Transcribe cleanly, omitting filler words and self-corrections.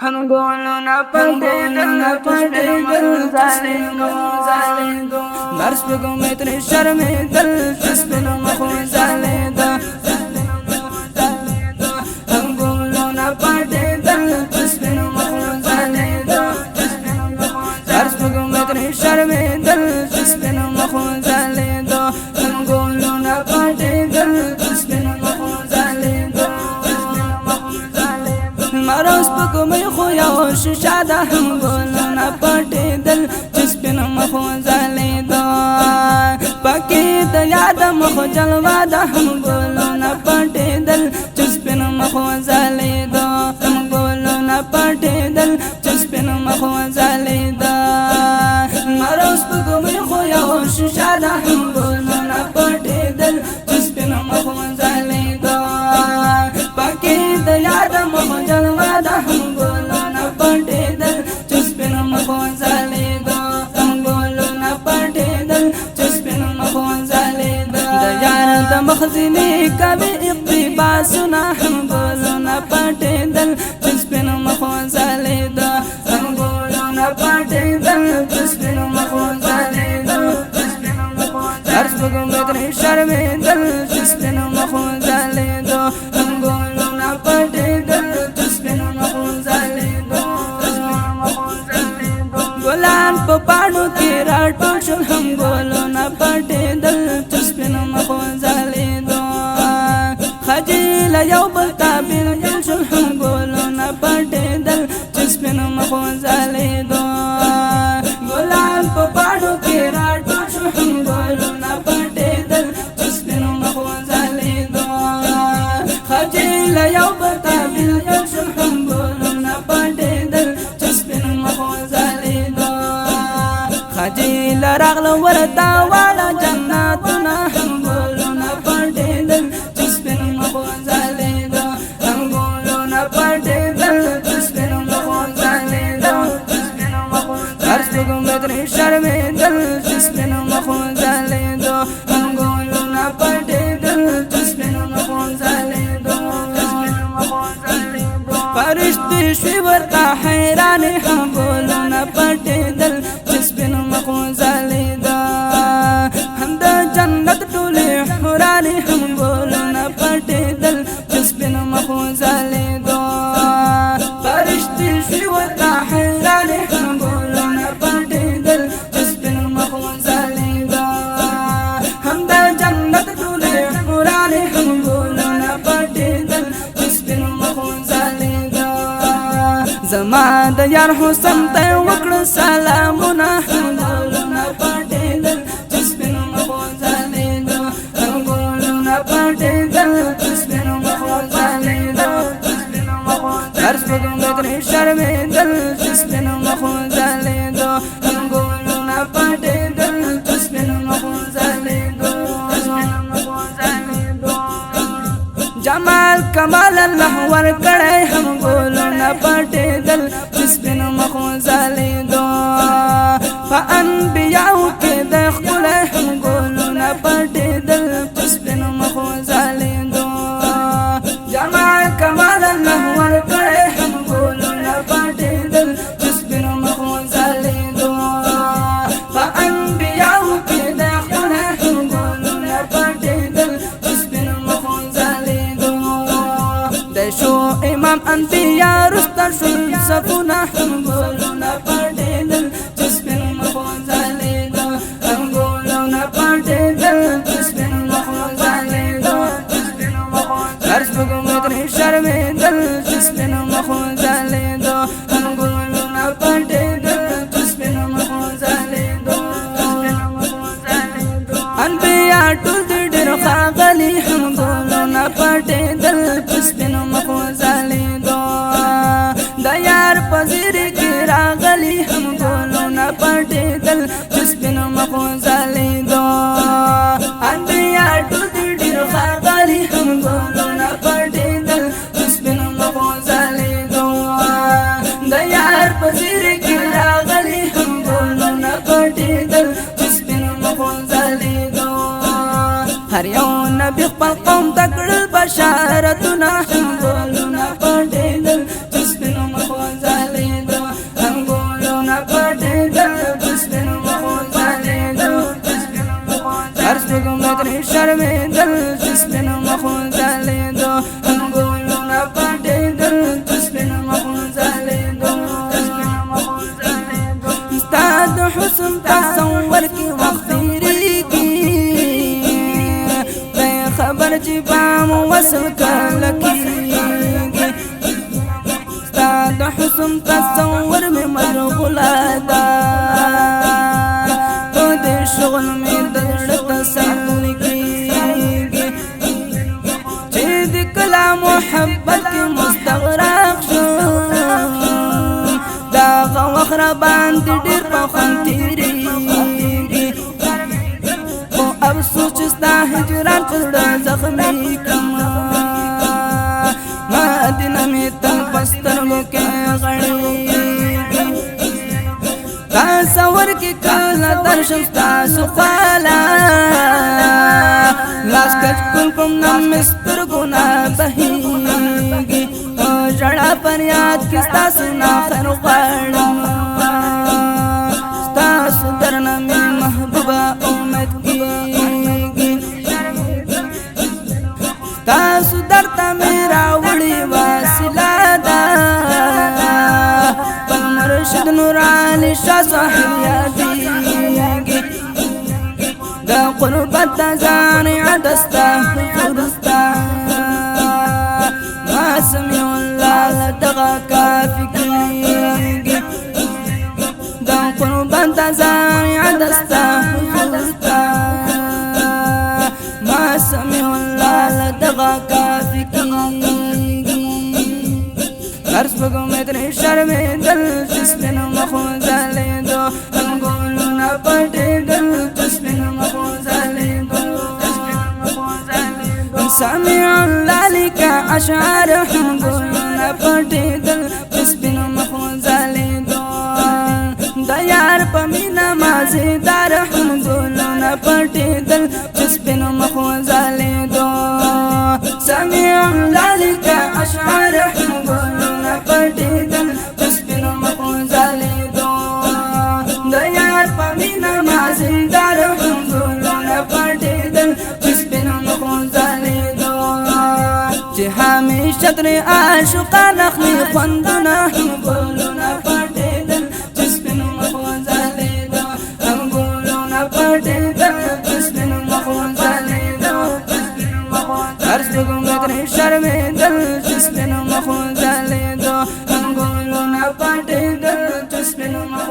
हम गोलों ना पढ़े दिल जाले दो मर्स पे को मैं तेरे शर्मे दिल जिस पे नो मखो जाले दो हम गोलों ना पढ़े दिल जिस पे नो मखो जाले दो मर्स पे को मैं तेरे शर्मे दिल जिस पे नो मखो जाले दो हम गोलों ना पढ़े दिल जिस पे नो मखो जाले दो मरोस पको मैं खोया हो शादा हम गोलो ना पटे दिल जिस पे न मखो जाले दो पके तो याद मखो जलवा दा हम गोलो ना पटे दिल जिस पे न मखो जाले दो हम गोलो ना पटे दिल जिस पे न मखो जाले दो मरोस पको मैं खोया हो शादा हम गोलो ना पटे दिल जिस पे न मखो जाले दो पके तो याद मखो जलवा दा हम गोलो ना पटे दिल जिस पे न मखो जाले दो हम गोलो ना पटे दिल जिस पे न मखो जाले दो यार द मखजिनी कभी इक़्तिबास सुना हम गोलो ना पटे दिल जिस पे न मखो जाले दो हम गोलो ना पटे दिल जिस पे न मखो जाले दो दर्स बगो में शर्मे दिल जिस पे न मखो जाले दो हम गोलो ना पटे दिल जिस पे न मखो जाले दो गुलाम को पाड़ो के राटो शुल हम गोलो ना पटे दिल जिस पे न मखो जाले दो खजील यो बता बिल दिल शुल हम गोलो ना पटे दिल जिस पे न मखो जाले दो गुलाम को पाड़ो के राटो शुल हम गोलो ना पटे दिल जिस पे न मखो जाले दो खजील यो बता बिल दिल शुल हम गोलो ना पटे दिल जिस पे न मखो जाले दो खजील रागलो वरता वाला जन्नतुना हम गोलो ना पटे दिल जिस पे न मखो जाले दो हम गोलो ना पटे दिल जिस पे न मखो जाले दो दर्स पे को मैं तेरे शर्मे दिल जिस पे न मखो जाले दो हम गोलो ना पटे दिल जिस पे न मखो जाले दो फरिश्ते शिवरता हैरान हम गोलो ना पटे दिल जिस पे न मखो जाले दो हम द जन्नत टूले हुराने हम गोलो ना पटे दिल जिस पे न मखो जाले दो फरिश्ते शिवरता हैरान हम गोलो ना पटे दिल जिस पे न मखो जाले दो हम द जन्नत टूले हुराने हम गोलो ना पटे दिल जिस पे न मखो जाले दो زما د یار حسن ته وکړه سلامونه هم ګولو نه پټېدل چې سپینو مخو ځلېدو هم ګولو نه پټېدل چې سپینو مخو ځلېدو هر سپږم به ترې شرمېدل چې سپینو مخو ځلېدو هم ګولو نه پټېدل چې سپینو مخو ځلېدو جمال کمال الله ورکړی هم ګولو نه پټېدل جس په نو مخو ځلېدو په انبیاو کې د ښکلی هم ګولو نه پټېدل جس په نو مخو ځلېدو جمال کمال الله ورکړی هم ګولو نه پټېدل جس په نو مخو ځلېدو په انبیاو کې د ښکلی هم ګولو نه پټېدل جس په نو مخو ځلېدو شو امام انبیاء رستا شل سفونا هم گولو نا پټېدل جس په نو مخو ځلېدو هم گولو نا پټېدل جس په نو مخو ځلېدو هر سپږم به ترې شرمېدل جس په نو مخو ځلېدو هم گولو نا پټېدل جس په نو مخو ځلېدو انبیاء ټول دې ډېر ښاغلي هم گولو نا پټېدل جس په نو مخو ځلېدو د یار په زیر کې راغلي هم ګولو نه پټېدل جس په نو مخو ځلېدو انبیاء ټول دې ډېر ښاغلي هم ګولو نه پټېدل جس په نو مخو ځلېدو د یار په زیر کې راغلي هم ګولو نه پټېدل جس په نو مخو ځلېدو هر یو نبی خپل قوم ته کړل بشارتونه هم ګولو نه پټېدل جس په نو مخو ځلېدو وصل کلکیږي ستا د حسن تصور مې مشغوله ده په دې شغل مې د زړه تسل کېږي چې د کلام محبت کې مستغرق شم د هغه وخت راباندې ډېر په خوند تېرېږي خو افسوس چې ستا هجران په زړه زخمي کړمه مدینه مې تل په سترګو کې غړېږي تصور کې کله درشم ستاسو خواله لاس کچ کول په نام مې سترګو نه بهېږي په ژړا فریاد کې ستاسو نه خیر غواړم ستاسو درنه مې محبوبه امید کېږي ستاسو درته مې راوړې وسیله ده بل مرشد نوراني شاه صاحب یادېږي د قربت د ځان عاده ستا حضور ستا ما سمیع الله له دغه کافي کېږي د قربت د ځان عاده ستا حضور ستا ما سمیع الله له دغه کافي کېږي درس بگو میں ترے شرمېدل چې سپین مخو ځلېدو انګولونه پټېدل چې سپین مخو ځلېدو سمیع الله لیکه اشعار انګولونه پټېدل چې سپین مخو ځلېدو د یار په مینه مازیدار انګولونه پټېدل چې سپین مخو ځلېدو سمیع الله لیکه اشعار انګولونه پټېدل چې سپین مخو ځلېدو د یار په مینه مازیدار انګولونه پټېدل چې سپین مخو ځلېدو چې همیشه ترې عاشقان اخلي خوندونه انګولونه پټېدل چې سپین مخو ځلېدو انګولونه پټېدل چې سپین مخو ځلېدو هر څوک مې ترې شرمېدل چې سپین مخو ځلېدو انګولونه پټېدل چې سپین مخو